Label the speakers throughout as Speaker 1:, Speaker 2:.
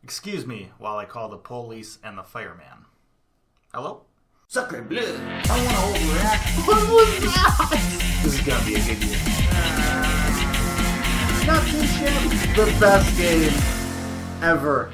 Speaker 1: Excuse me while I call the police and the fireman. Hello?
Speaker 2: Sucker blood. I want to overact.
Speaker 1: What was that? This is gonna be a good game.
Speaker 2: Not too shabby. The best game ever.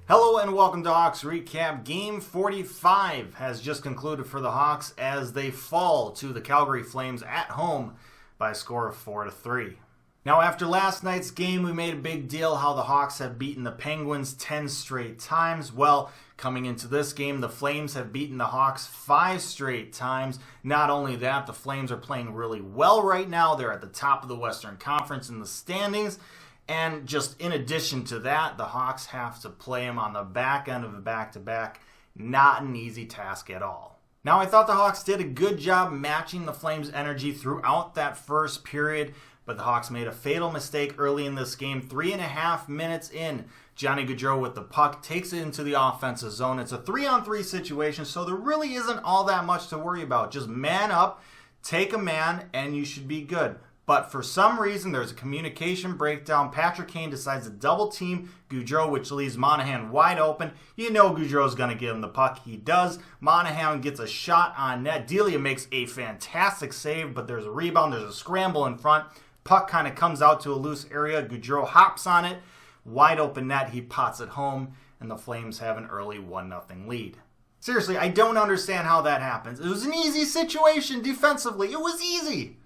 Speaker 1: Hello and welcome to Hawks Recap. Game 45 has just concluded for the Hawks as they fall to the Calgary Flames at home by a score of 4-3. Now, after last night's game, we made a big deal how the Hawks have beaten the Penguins 10 straight times. Well, coming into this game, the Flames have beaten the Hawks 5 straight times. Not only that, the Flames are playing really well right now. They're at the top of the Western Conference in the standings. And just in addition to that, the Hawks have to play them on the back end of a back-to-back. Not an easy task at all. Now, I thought the Hawks did a good job matching the Flames' energy throughout that first period. But the Hawks made a fatal mistake early in this game. 3.5 minutes in, Johnny Gaudreau with the puck takes it into the offensive zone. It's a 3-on-3 situation, so there really isn't all that much to worry about. Just man up, take a man, and you should be good. But for some reason, there's a communication breakdown. Patrick Kane decides to double-team Gaudreau, which leaves Monahan wide open. You know Gaudreau's going to give him the puck. He does. Monahan gets a shot on net. Delia makes a fantastic save, but there's a rebound. There's a scramble in front. Puck kind of comes out to a loose area. Gaudreau hops on it. Wide open net. He pots it home, and the Flames have an early 1-0 lead. Seriously, I don't understand how that happens. It was an easy situation defensively. It was easy.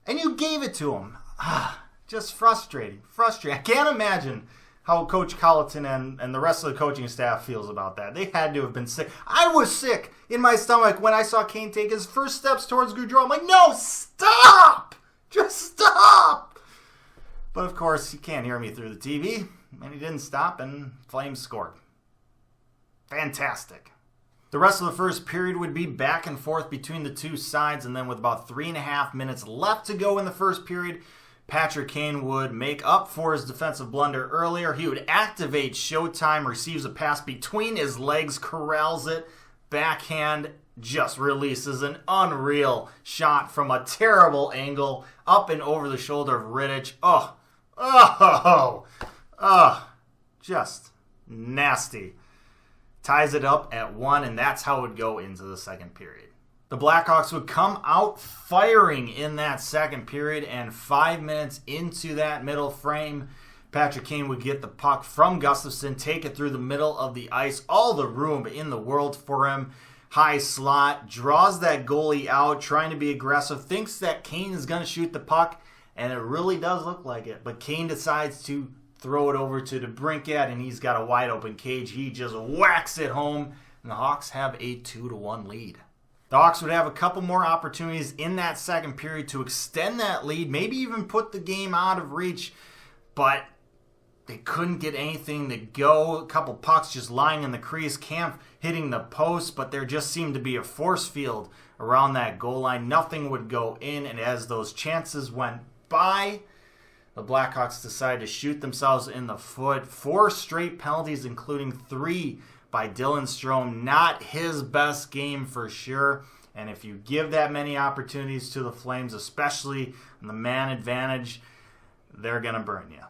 Speaker 1: And you gave it to him. Just frustrating. Frustrating. I can't imagine how Coach Colleton and the rest of the coaching staff feels about that. They had to have been sick. I was sick in my stomach when I saw Kane take his first steps towards Gaudreau. I'm like, no, stop! Just stop! But of course, you can't hear me through the TV. And he didn't stop, and Flames scored. Fantastic. The rest of the first period would be back and forth between the two sides, and then with about 3.5 minutes left to go in the first period, Patrick Kane would make up for his defensive blunder earlier. He would activate Showtime, receives a pass between his legs, corrals it, backhand, just releases an unreal shot from a terrible angle up and over the shoulder of Rittich. Just nasty. Ties it up at 1, and that's how it would go into the second period. The Blackhawks would come out firing in that second period, and 5 minutes into that middle frame, Patrick Kane would get the puck from Gustafsson, take it through the middle of the ice, all the room in the world for him. High slot, draws that goalie out, trying to be aggressive, thinks that Kane is going to shoot the puck, and it really does look like it. But Kane decides to throw it over to DeBrincat, and he's got a wide open cage. He just whacks it home, and the Hawks have a 2-1 lead. The Hawks would have a couple more opportunities in that second period to extend that lead, maybe even put the game out of reach, but they couldn't get anything to go. A couple pucks just lying in the crease. Kampf hitting the post, but there just seemed to be a force field around that goal line. Nothing would go in, and as those chances went by, the Blackhawks decided to shoot themselves in the foot. 4 straight penalties, including 3 by Dylan Strome. Not his best game for sure. And if you give that many opportunities to the Flames, especially on the man advantage, they're going to burn you.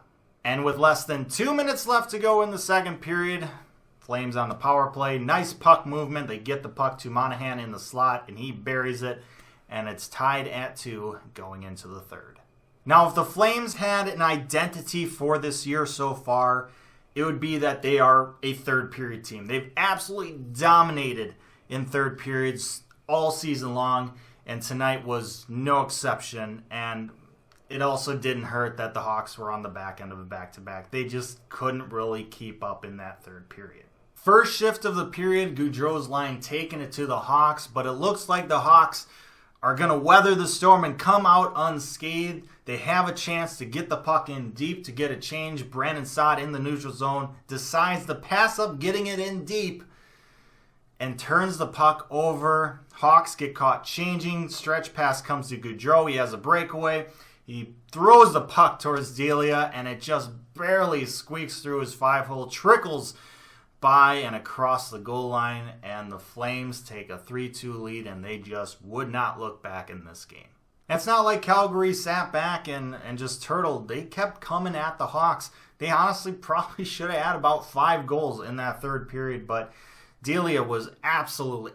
Speaker 1: And with less than 2 minutes left to go in the second period, Flames on the power play. Nice puck movement. They get the puck to Monahan in the slot, and he buries it. And it's tied at 2 going into the third. Now, if the Flames had an identity for this year so far, it would be that they are a third period team. They've absolutely dominated in third periods all season long, and tonight was no exception. And it also didn't hurt that the Hawks were on the back end of a back-to-back. They just couldn't really keep up in that third period. First shift of the period, Gaudreau's line taking it to the Hawks, but it looks like the Hawks are going to weather the storm and come out unscathed. They have a chance to get the puck in deep to get a change. Brandon Saad in the neutral zone decides to pass up getting it in deep and turns the puck over. Hawks get caught changing. Stretch pass comes to Gaudreau. He has a breakaway. He throws the puck towards Delia, and it just barely squeaks through his 5-hole, trickles by and across the goal line, and the Flames take a 3-2 lead, and they just would not look back in this game. It's not like Calgary sat back and just turtled. They kept coming at the Hawks. They honestly probably should have had about 5 goals in that third period, but Delia was absolutely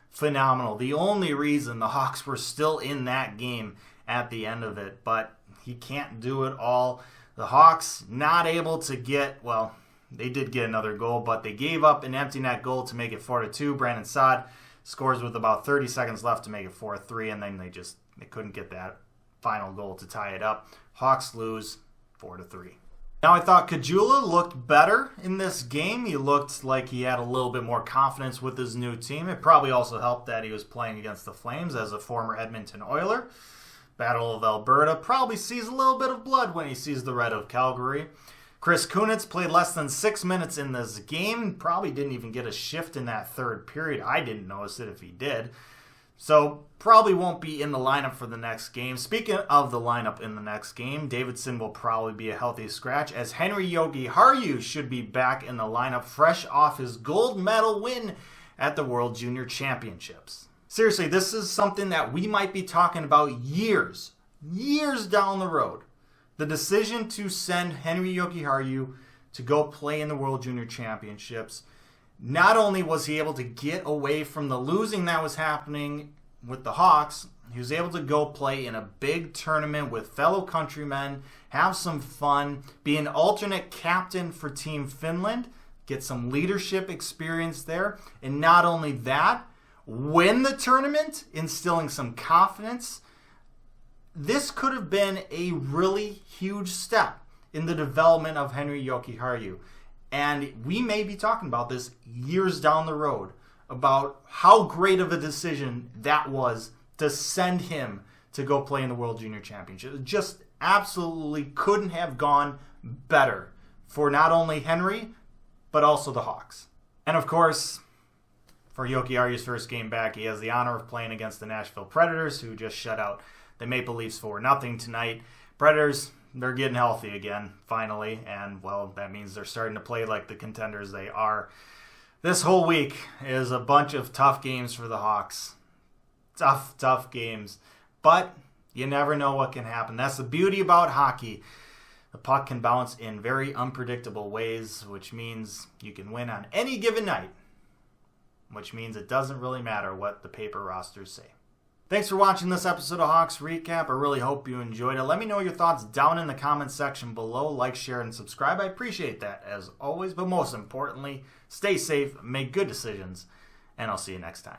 Speaker 1: phenomenal. The only reason the Hawks were still in that game at the end of it, but he can't do it all. The Hawks not able to get, well, they did get another goal, but they gave up an empty net goal to make it 4-2. Brandon Saad scores with about 30 seconds left to make it 4-3, and then they couldn't get that final goal to tie it up. Hawks lose 4-3. Now, I thought Caggiula looked better in this game. He looked like he had a little bit more confidence with his new team. It probably also helped that he was playing against the Flames as a former Edmonton Oiler. Battle of Alberta probably sees a little bit of blood when he sees the red of Calgary. Chris Kunitz played less than 6 minutes in this game. Probably didn't even get a shift in that third period. I didn't notice it if he did. So probably won't be in the lineup for the next game. Speaking of the lineup in the next game, Davidson will probably be a healthy scratch, as Henry Jokiharju should be back in the lineup fresh off his gold medal win at the World Junior Championships. Seriously, this is something that we might be talking about years down the road. The decision to send Henry Jokiharju to go play in the World Junior Championships. Not only was he able to get away from the losing that was happening with the Hawks, he was able to go play in a big tournament with fellow countrymen, have some fun, be an alternate captain for Team Finland, get some leadership experience there, and not only that, win the tournament, instilling some confidence. This could have been a really huge step in the development of Henry Jokiharju. And we may be talking about this years down the road, about how great of a decision that was to send him to go play in the World Junior Championship. It just absolutely couldn't have gone better for not only Henry, but also the Hawks. And of course, for Jokiharju's first game back, he has the honor of playing against the Nashville Predators, who just shut out the Maple Leafs 4-0 tonight. Predators, they're getting healthy again, finally, and, well, that means they're starting to play like the contenders they are. This whole week is a bunch of tough games for the Hawks. Tough games. But you never know what can happen. That's the beauty about hockey. The puck can bounce in very unpredictable ways, which means you can win on any given night, which means it doesn't really matter what the paper rosters say. Thanks for watching this episode of Hawks Recap. I really hope you enjoyed it. Let me know your thoughts down in the comments section below. Like, share, and subscribe. I appreciate that as always. But most importantly, stay safe, make good decisions, and I'll see you next time.